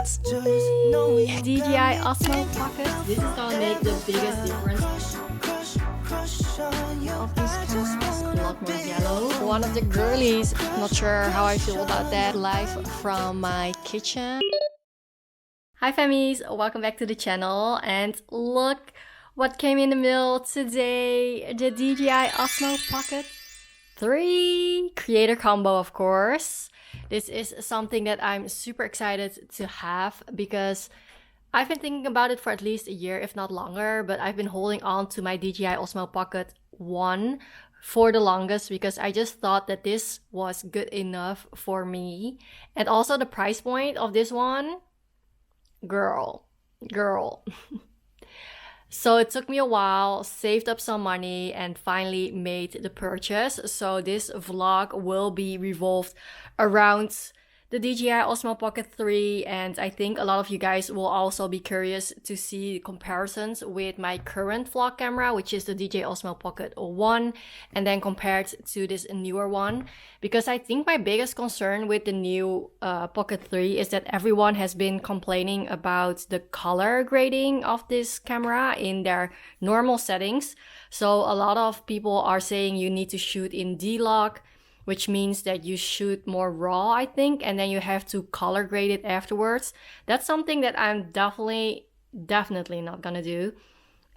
It's the DJI Osmo Pocket. This is gonna make the biggest difference. Of these cameras, A lot more yellow. one of the girlies, not sure how I feel about that, live from my kitchen. Hi fammies, welcome back to the channel, and look what came in the mail today, the DJI Osmo Pocket 3 creator combo, of course. This is something that I'm super excited to have because I've been thinking about it for at least a year, if not longer, but I've been holding on to my DJI Osmo Pocket 1 for the longest because I just thought that this was good enough for me. And also the price point of this one, girl. So it took me a while, saved up some money, and finally made the purchase. So this vlog will be revolved around the DJI Osmo Pocket 3, and I think a lot of you guys will also be curious to see comparisons with my current vlog camera, which is the DJI Osmo Pocket 1, and then compared to this newer one, because I think my biggest concern with the new Pocket 3 is that everyone has been complaining about the color grading of this camera in their normal settings. So a lot of people are saying you need to shoot in D-Log, which means that you shoot more raw, I think, and then you have to color grade it afterwards. That's something that I'm definitely not gonna do.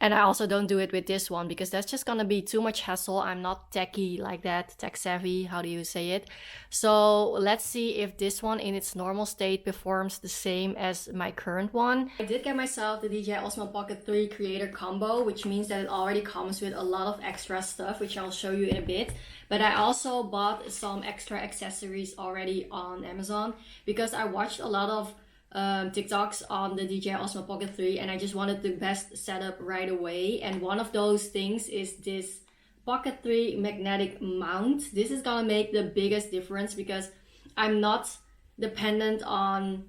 And I also don't do it with this one because that's just gonna be too much hassle. I'm not techie like that, tech savvy, how do you say it? So let's see if this one in its normal state performs the same as my current one. I did get myself the DJI Osmo Pocket 3 creator combo, which means that it already comes with a lot of extra stuff, which I'll show you in a bit. But I also bought some extra accessories already on Amazon because I watched a lot of TikToks on the DJI Osmo Pocket 3 and I just wanted the best setup right away. And one of those things is this Pocket 3 magnetic mount. This is gonna make the biggest difference because I'm not dependent on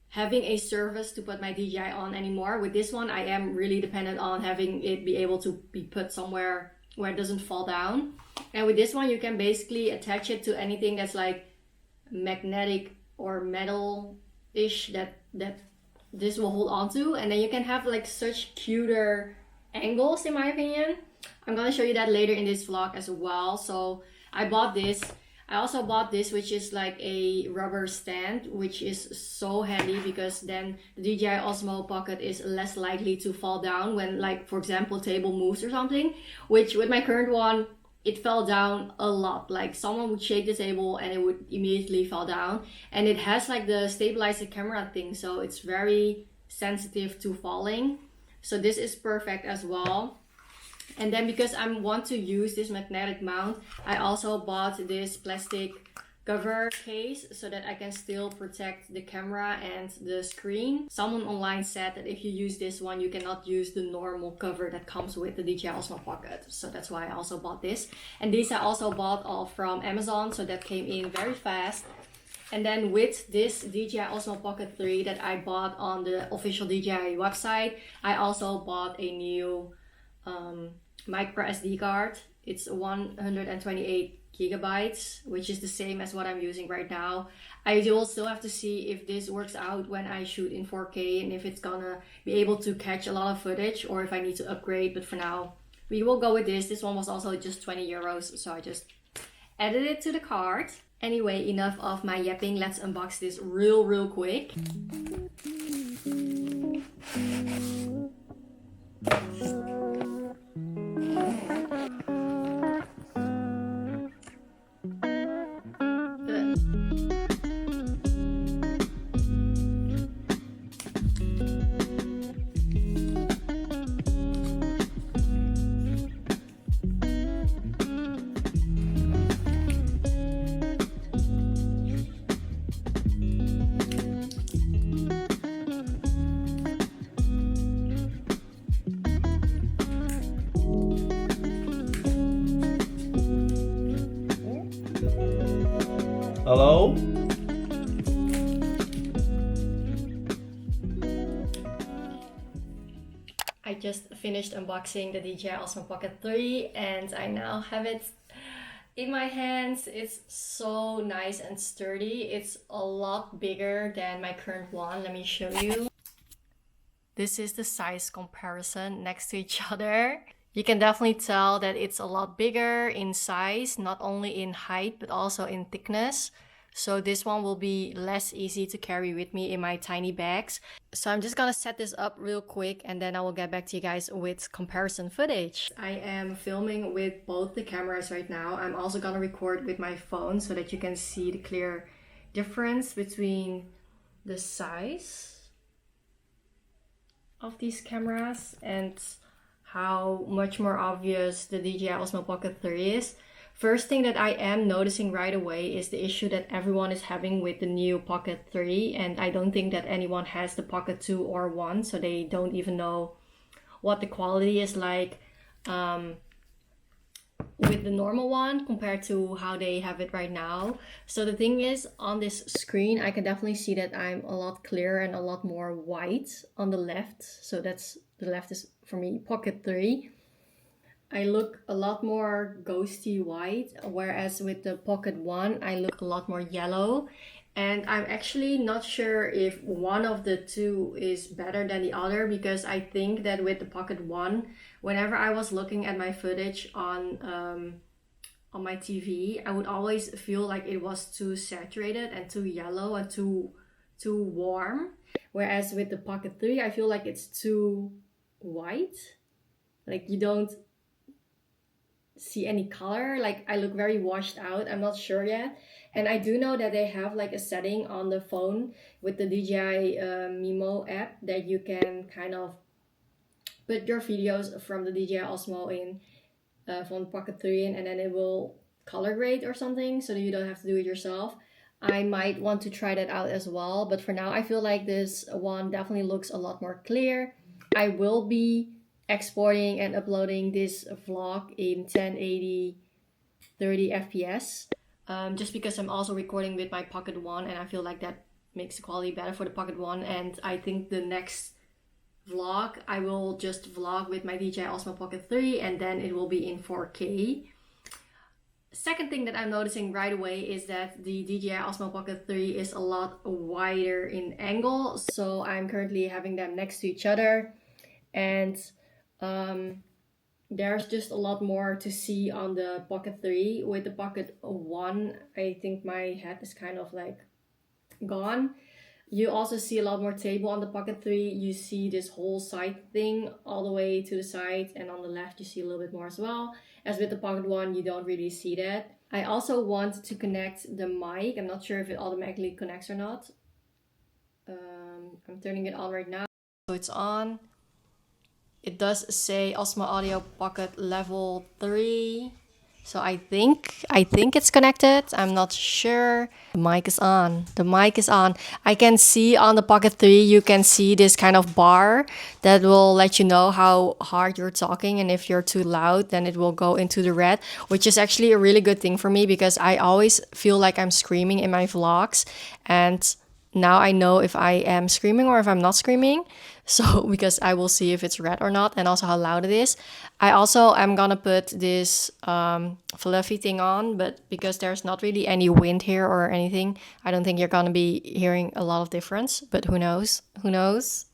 having a surface to put my DJI on anymore. With this one, I am really dependent on having it be able to be put somewhere where it doesn't fall down. And with this one, you can basically attach it to anything that's like magnetic or metal-ish that this will hold on to. And then you can have like such cuter angles, in my opinion. I'm gonna show you that later in this vlog as well. So I bought this. I also bought this, which is like a rubber stand, which is so handy because then the DJI Osmo Pocket is less likely to fall down when, like, for example, table moves or something, which with my current one, it fell down a lot. Like someone would shake the table and it would immediately fall down. And it has like the stabilizer camera thing, so it's very sensitive to falling. So this is perfect as well. And then because I want to use this magnetic mount, I also bought this plastic cover case so that I can still protect the camera and the screen. Someone online said that if you use this one, you cannot use the normal cover that comes with the DJI Osmo Pocket. So that's why I also bought this. And these I also bought all from Amazon, so that came in very fast. And then with this DJI Osmo Pocket 3 that I bought on the official DJI website, I also bought a new micro SD card. It's 128 gigabytes, which is the same as what I'm using right now. I will still have to see if this works out when I shoot in 4K and if it's gonna be able to catch a lot of footage or if I need to upgrade, but for now we will go with this. This one was also just 20 euros, so I just added it to the cart. Anyway, enough of my yapping, let's unbox this real quick. Hello? I just finished unboxing the DJI Osmo Pocket 3 and I now have it In my hands, it's so nice and sturdy. It's a lot bigger than my current one. Let me show you. This is the size comparison next to each other. You can definitely tell that it's a lot bigger in size, not only in height, but also in thickness. So this one will be less easy to carry with me in my tiny bags. So I'm just gonna set this up real quick and then I will get back to you guys with comparison footage. I am filming with both the cameras right now. I'm also gonna record with my phone so that you can see the clear difference between the size of these cameras and how much more obvious the DJI Osmo Pocket 3 is. First thing that I am noticing right away is the issue that everyone is having with the new Pocket 3, and I don't think that anyone has the Pocket 2 or 1, so they don't even know what the quality is like with the normal one compared to how they have it right now. So the thing is, on this screen I can definitely see that I'm a lot clearer and a lot more white on the left. So that's, the left is for me Pocket 3. I look a lot more ghosty white, whereas with the Pocket 1 I look a lot more yellow. And I'm actually not sure if one of the two is better than the other, because I think that with the Pocket 1, whenever I was looking at my footage on my TV, I would always feel like it was too saturated and too yellow and too warm. Whereas with the Pocket 3, I feel like it's too white. Like you don't see any color, like I look very washed out. I'm not sure yet. And I do know that they have like a setting on the phone with the DJI Mimo app that you can kind of put your videos from the DJI Osmo in from Pocket 3 in, and then it will color grade or something so that you don't have to do it yourself. I might want to try that out as well, but for now I feel like this one definitely looks a lot more clear. I will be exporting and uploading this vlog in 1080 30 fps just because I'm also recording with my Pocket 1, and I feel like that makes the quality better for the Pocket 1. And I think the next vlog I will just vlog with my DJI Osmo Pocket 3, and then it will be in 4K. Second thing that I'm noticing right away is that the DJI Osmo Pocket 3 is a lot wider in angle. So I'm currently having them next to each other, and there's just a lot more to see on the Pocket 3. With the Pocket 1, I think my head is kind of like gone. You also see a lot more table on the Pocket 3. You see this whole side thing all the way to the side, and on the left you see a little bit more as well. As with the Pocket 1, you don't really see that. I also want to connect the mic. I'm not sure if it automatically connects or not. I'm turning it on right now. So it's on. It does say Osmo Audio Pocket Level 3. So I think it's connected. I'm not sure. The mic is on. The mic is on. I can see on the Pocket 3, you can see this kind of bar that will let you know how hard you're talking. And if you're too loud, then it will go into the red, which is actually a really good thing for me because I always feel like I'm screaming in my vlogs. And now I know if I am screaming or if I'm not screaming. So because I will see if it's red or not, and also how loud it is. I also am gonna put this fluffy thing on, but because there's not really any wind here or anything, I don't think you're gonna be hearing a lot of difference, but who knows? Who knows?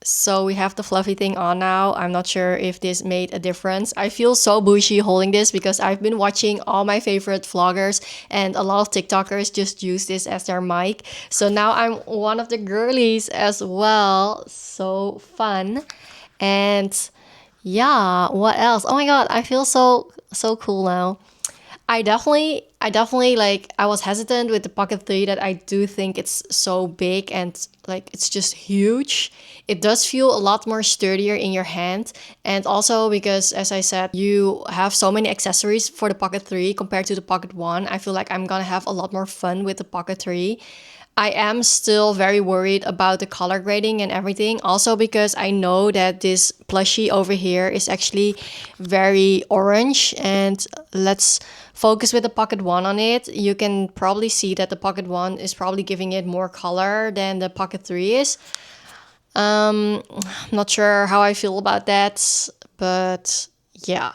So we have the fluffy thing on now. I'm not sure if this made a difference. I feel so bougie holding this because I've been watching all my favorite vloggers and a lot of TikTokers just use this as their mic. So now I'm one of the girlies as well. So fun. And yeah, what else? Oh my god, I feel so cool now. I definitely like, I was hesitant with the Pocket 3 that I do think it's so big and like it's just huge. It does feel a lot more sturdier in your hand, and also because, as I said, you have so many accessories for the Pocket 3 compared to the Pocket 1. I feel like I'm gonna have a lot more fun with the Pocket 3. I am still very worried about the color grading and everything. Also because I know that this plushie over here is actually very orange. And let's focus with the Pocket 1 on it. You can probably see that the Pocket 1 is probably giving it more color than the Pocket 3 is. I'm not sure how I feel about that, but yeah.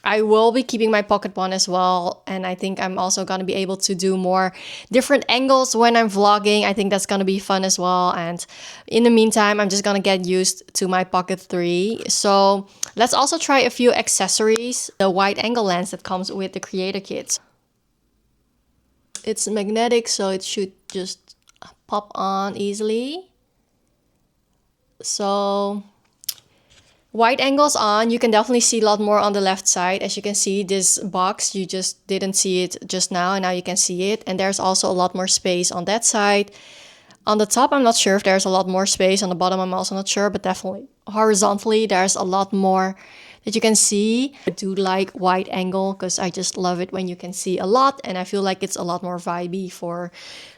I will be keeping my Pocket One as well, and I think I'm also gonna be able to do more different angles when I'm vlogging. I think that's gonna be fun as well, and in the meantime, I'm just gonna get used to my Pocket 3. So let's also try a few accessories. The wide angle lens that comes with the Creator Kit. It's magnetic, so it should just pop on easily. So wide angles on, you can definitely see a lot more on the left side. As you can see, this box, you just didn't see it just now, and now you can see it. And there's also a lot more space on that side. On the top, I'm not sure if there's a lot more space. On the bottom, I'm also not sure, but definitely horizontally, there's a lot more that you can see. I do like wide angle because I just love it when you can see a lot, and I feel like it's a lot more vibey for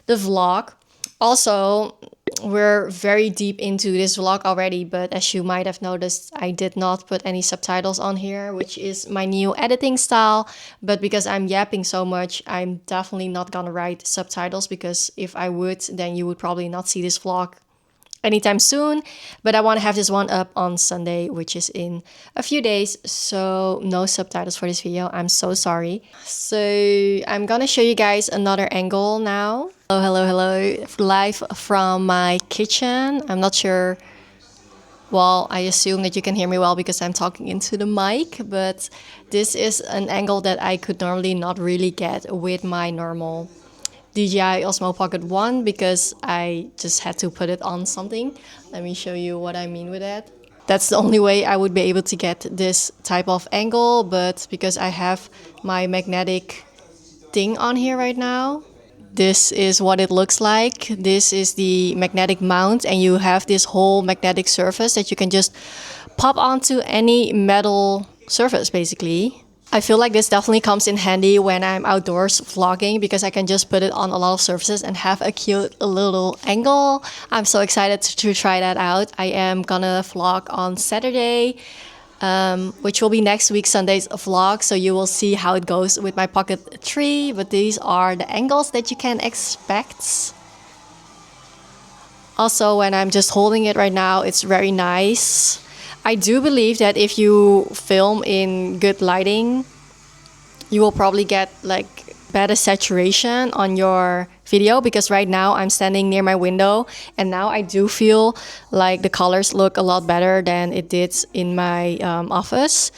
the vlog. Also, we're very deep into this vlog already, but as you might have noticed, I did not put any subtitles on here, which is my new editing style. But because I'm yapping so much, I'm definitely not gonna write subtitles, because if I would, then you would probably not see this vlog anytime soon. But I want to have this one up on Sunday, which is in a few days, so no subtitles for this video. I'm so sorry. So I'm gonna show you guys another angle now. Hello, live from my kitchen. I'm not sure, well, I assume that you can hear me well because I'm talking into the mic, but this is an angle that I could normally not really get with my normal DJI Osmo Pocket 1, because I just had to put it on something. Let me show you what I mean with that. That's the only way I would be able to get this type of angle, but because I have my magnetic thing on here right now, this is what it looks like. This is the magnetic mount, and you have this whole magnetic surface that you can just pop onto any metal surface, basically. I feel like this definitely comes in handy when I'm outdoors vlogging, because I can just put it on a lot of surfaces and have a cute little angle. I'm so excited to try that out. I am gonna vlog on Saturday, which will be next week Sunday's vlog, so you will see how it goes with my Pocket 3. But these are the angles that you can expect. Also, when I'm just holding it right now, it's very nice. I do believe that if you film in good lighting, you will probably get like better saturation on your video, because right now I'm standing near my window, and now I do feel like the colors look a lot better than it did in my office.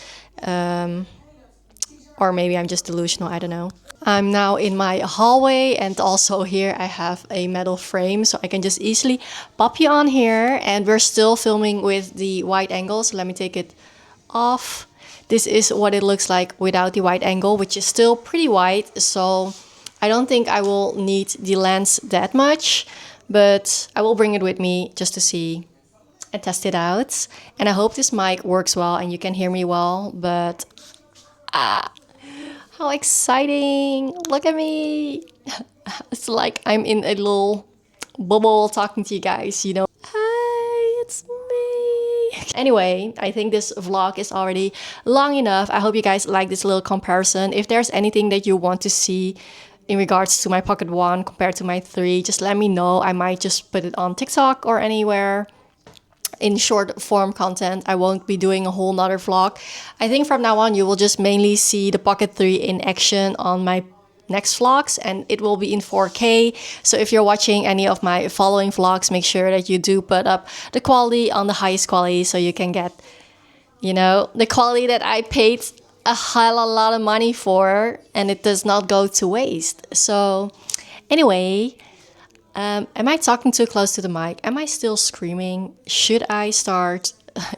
Or maybe I'm just delusional, I don't know. I'm now in my hallway, and also here I have a metal frame, so I can just easily pop you on here. And we're still filming with the wide angles. Let me take it off. This is what it looks like without the wide angle, which is still pretty wide, so I don't think I will need the lens that much, but I will bring it with me just to see and test it out. And I hope this mic works well and you can hear me well. But how exciting! Look at me! It's like I'm in a little bubble talking to you guys, you know. Hi, it's me! Anyway, I think this vlog is already long enough. I hope you guys like this little comparison. If there's anything that you want to see in regards to my Pocket 1 compared to my 3, just let me know. I might just put it on TikTok or anywhere in short form content. I won't be doing a whole nother vlog. I think from now on you will just mainly see the Pocket 3 in action on my next vlogs, and it will be in 4K. So if you're watching any of my following vlogs, make sure that you do put up the quality on the highest quality, so you can get, you know, the quality that I paid a hell of a lot of money for, and it does not go to waste. So anyway, am I talking too close to the mic? Am I still screaming? Should I start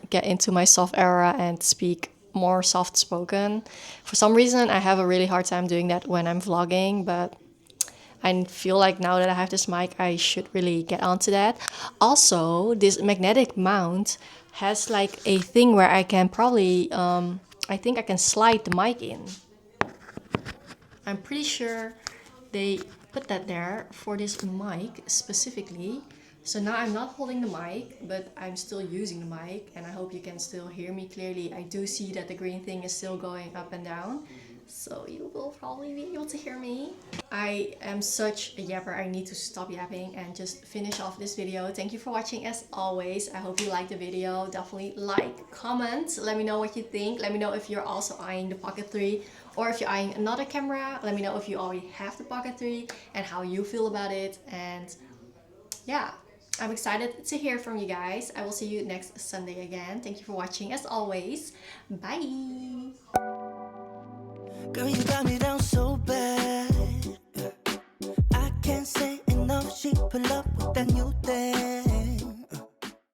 get into my soft era and speak more soft spoken? For some reason, I have a really hard time doing that when I'm vlogging, but I feel like now that I have this mic, I should really get onto that. Also, this magnetic mount has like a thing where I can probably, I think I can slide the mic in. I'm pretty sure they put that there for this mic specifically. So now I'm not holding the mic, but I'm still using the mic, and I hope you can still hear me clearly. I do see that the green thing is still going up and down. so you will probably be able to hear me. I am such a yapper. I need to stop yapping and just finish off this video. Thank you for watching as always. I hope you liked the video. Definitely like, comment, let me know what you think. Let me know if you're also eyeing the Pocket 3 or if you're eyeing another camera. Let me know if you already have the Pocket 3 and how you feel about it. And yeah, I'm excited to hear from you guys. I will see you next Sunday again. Thank you for watching as always. Bye! Girl, you got me down so bad. I can't say enough. She pull up with that new thing.